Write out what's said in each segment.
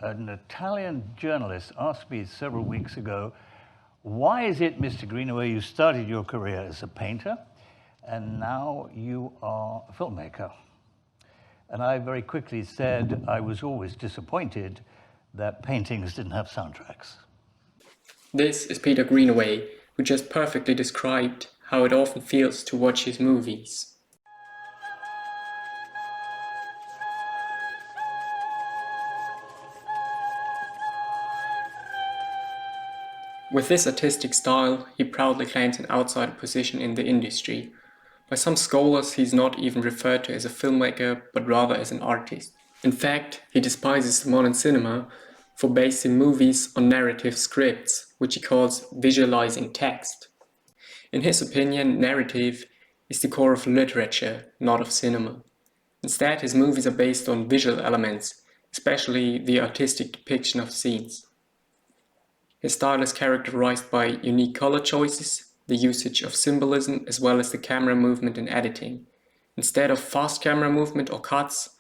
An Italian journalist asked me several weeks ago, why is it, Mr. Greenaway, you started your career as a painter and now you are a filmmaker? And I very quickly said I was always disappointed that paintings didn't have soundtracks. This is Peter Greenaway, who just perfectly described how it often feels to watch his movies. With this artistic style, he proudly claims an outsider position in the industry. By some scholars, he is not even referred to as a filmmaker, but rather as an artist. In fact, he despises modern cinema for basing movies on narrative scripts, which he calls visualizing text. In his opinion, narrative is the core of literature, not of cinema. Instead, his movies are based on visual elements, especially the artistic depiction of scenes. His style is characterized by unique color choices, the usage of symbolism, as well as the camera movement and editing. Instead of fast camera movement or cuts,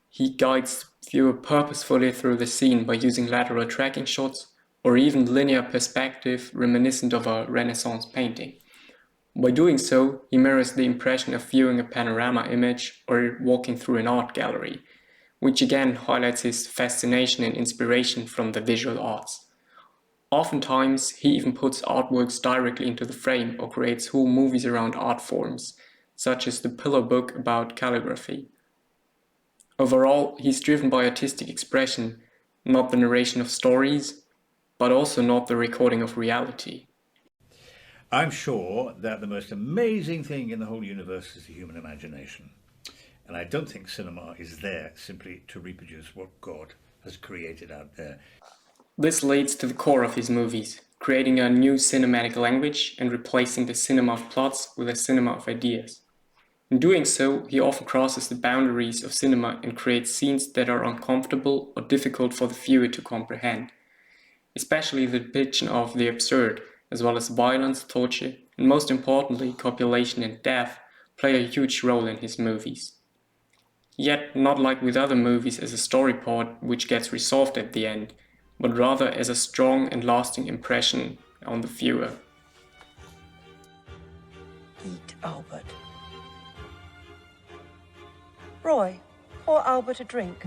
he guides the viewer purposefully through the scene by using lateral tracking shots or even linear perspective reminiscent of a Renaissance painting. By doing so, he mirrors the impression of viewing a panorama image or walking through an art gallery, which again highlights his fascination and inspiration from the visual arts. Oftentimes, he even puts artworks directly into the frame or creates whole movies around art forms, such as the Pillow Book about calligraphy. Overall, he's driven by artistic expression, not the narration of stories, but also not the recording of reality. I'm sure that the most amazing thing in the whole universe is the human imagination. And I don't think cinema is there simply to reproduce what God has created out there. This leads to the core of his movies, creating a new cinematic language and replacing the cinema of plots with a cinema of ideas. In doing so, he often crosses the boundaries of cinema and creates scenes that are uncomfortable or difficult for the viewer to comprehend. Especially the depiction of the absurd, as well as violence, torture, and most importantly, copulation and death, play a huge role in his movies. Yet, not like with other movies as a story part which gets resolved at the end, but rather as a strong and lasting impression on the viewer. Eat, Albert. Roy, pour Albert a drink.